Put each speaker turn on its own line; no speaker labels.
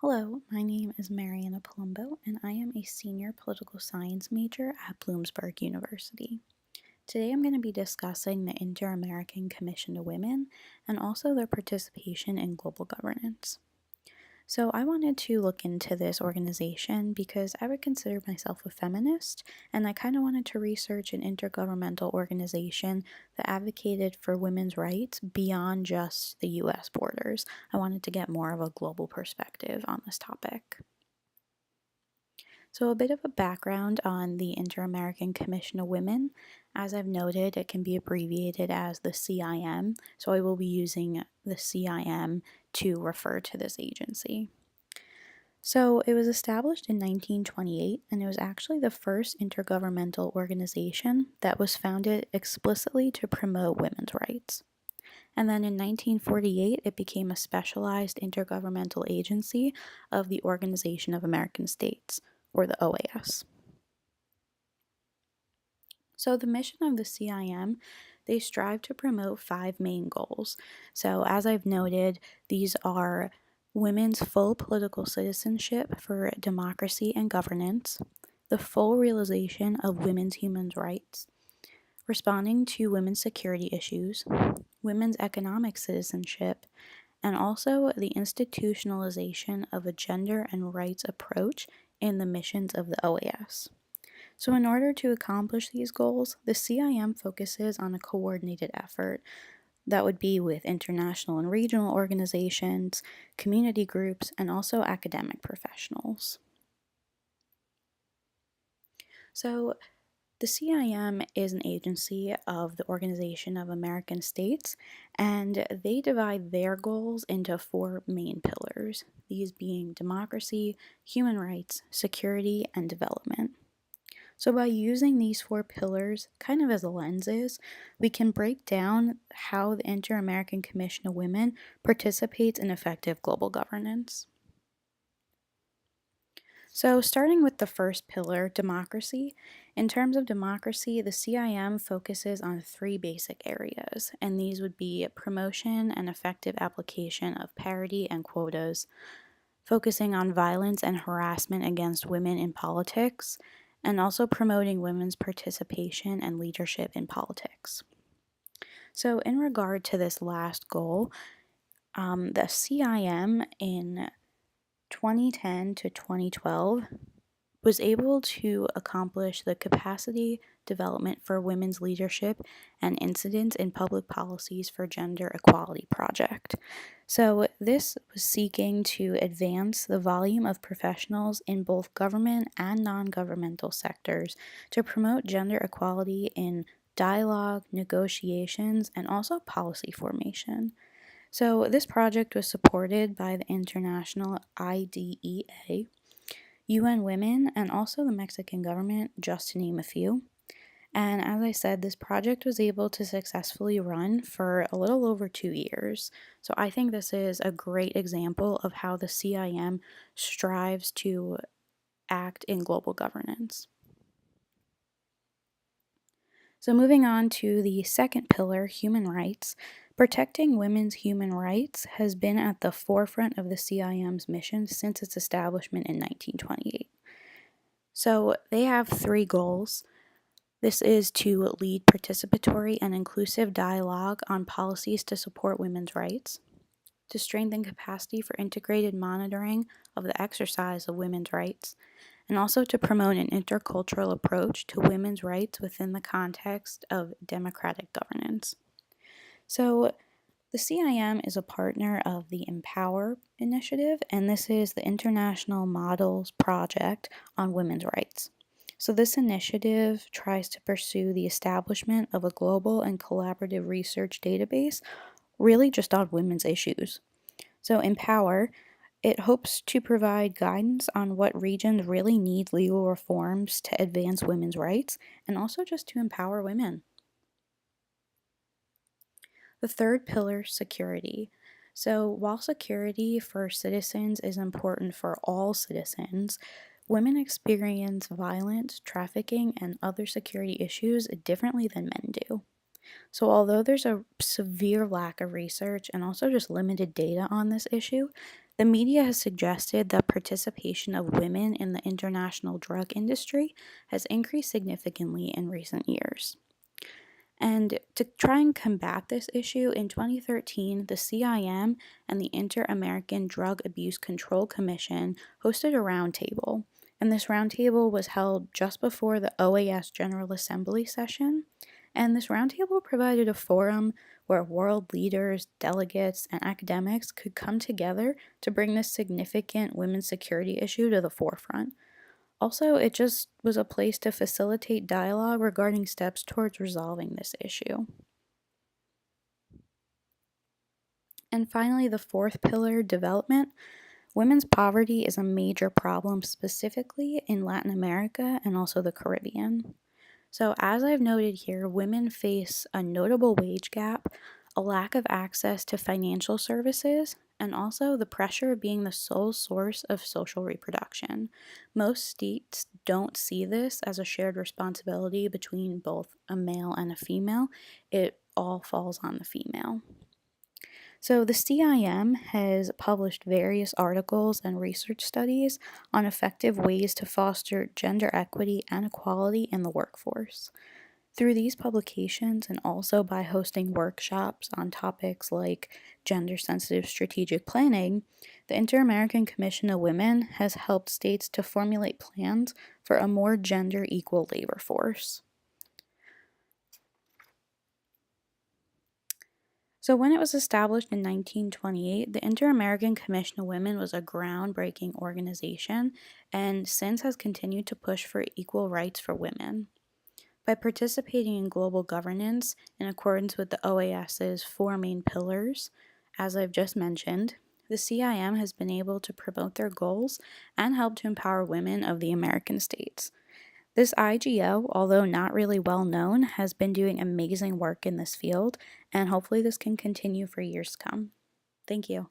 Hello, my name is Marianna Palumbo, and I am a senior political science major at Bloomsburg University. Today I'm going to be discussing the Inter-American Commission of Women and also their participation in global governance. So I wanted to look into this organization because I would consider myself a feminist, and I kind of wanted to research an intergovernmental organization that advocated for women's rights beyond just the US borders. I wanted to get more of a global perspective on this topic. So, a bit of a background on the Inter-American Commission of Women. As I've noted, it can be abbreviated as the CIM, so I will be using the CIM to refer to this agency. So, it was established in 1928, and it was actually the first intergovernmental organization that was founded explicitly to promote women's rights. And then in 1948, it became a specialized intergovernmental agency of the Organization of American States, or the OAS. So the mission of the CIM, they strive to promote 5 main goals. So as I've noted, these are women's full political citizenship for democracy and governance, the full realization of women's human rights, responding to women's security issues, women's economic citizenship, and also the institutionalization of a gender and rights approach in the missions of the OAS. So, in order to accomplish these goals, the CIM focuses on a coordinated effort that would be with international and regional organizations, community groups, and also academic professionals. So, the CIM is an agency of the Organization of American States, and they divide their goals into 4 main pillars, these being democracy, human rights, security, and development. So, by using these 4 pillars kind of as lenses, we can break down how the Inter American Commission of Women participates in effective global governance. So, starting with the first pillar, democracy. In terms of democracy, the CIM focuses on 3 basic areas, and these would be promotion and effective application of parity and quotas, focusing on violence and harassment against women in politics, and also promoting women's participation and leadership in politics. So, in regard to this last goal, the CIM in 2010 to 2012 was able to accomplish the capacity development for women's leadership and incidence in public policies for gender equality project. So this was seeking to advance the volume of professionals in both government and non-governmental sectors to promote gender equality in dialogue, negotiations, and also policy formation. So this project was supported by the international IDEA, UN Women, and also the Mexican government, just to name a few. And as I said, this project was able to successfully run for a little over 2 years. So I think this is a great example of how the CIM strives to act in global governance. So moving on to the second pillar, human rights. Protecting women's human rights has been at the forefront of the CIM's mission since its establishment in 1928. So they have 3 goals. This is to lead participatory and inclusive dialogue on policies to support women's rights, to strengthen capacity for integrated monitoring of the exercise of women's rights, and also to promote an intercultural approach to women's rights within the context of democratic governance. So, the CIM is a partner of the Empower Initiative, and this is the International Models Project on Women's Rights. So, this initiative tries to pursue the establishment of a global and collaborative research database, really just on women's issues. So, Empower, it hopes to provide guidance on what regions really need legal reforms to advance women's rights and also just to empower women. The third pillar, security. So, while security for citizens is important for all citizens, women experience violence, trafficking, and other security issues differently than men do. So, although there's a severe lack of research and also just limited data on this issue, The media has suggested that participation of women in the international drug industry has increased significantly in recent years. And to try and combat this issue, in 2013, the CIM and the Inter American Drug Abuse Control Commission hosted a roundtable. And this roundtable was held just before the OAS General Assembly session. And this roundtable provided a forum where world leaders, delegates, and academics could come together to bring this significant women's security issue to the forefront. Also, it just was a place to facilitate dialogue regarding steps towards resolving this issue. And finally, the fourth pillar, development. Women's poverty is a major problem specifically in Latin America and also the Caribbean. So, as I've noted here, women face a notable wage gap, a lack of access to financial services, and also the pressure of being the sole source of social reproduction. Most states don't see this as a shared responsibility between both a male and a female, it all falls on the female. So, the CIM has published various articles and research studies on effective ways to foster gender equity and equality in the workforce. Through these publications, and also by hosting workshops on topics like gender sensitive strategic planning, the Inter American Commission of Women has helped states to formulate plans for a more gender equal labor force. So, when it was established in 1928, the Inter American Commission of Women was a groundbreaking organization and since has continued to push for equal rights for women. By participating in global governance in accordance with the OAS's four main pillars, as I've just mentioned, the CIM has been able to promote their goals and help to empower women of the American states. This IGO, although not really well known, has been doing amazing work in this field, and hopefully this can continue for years to come. Thank you.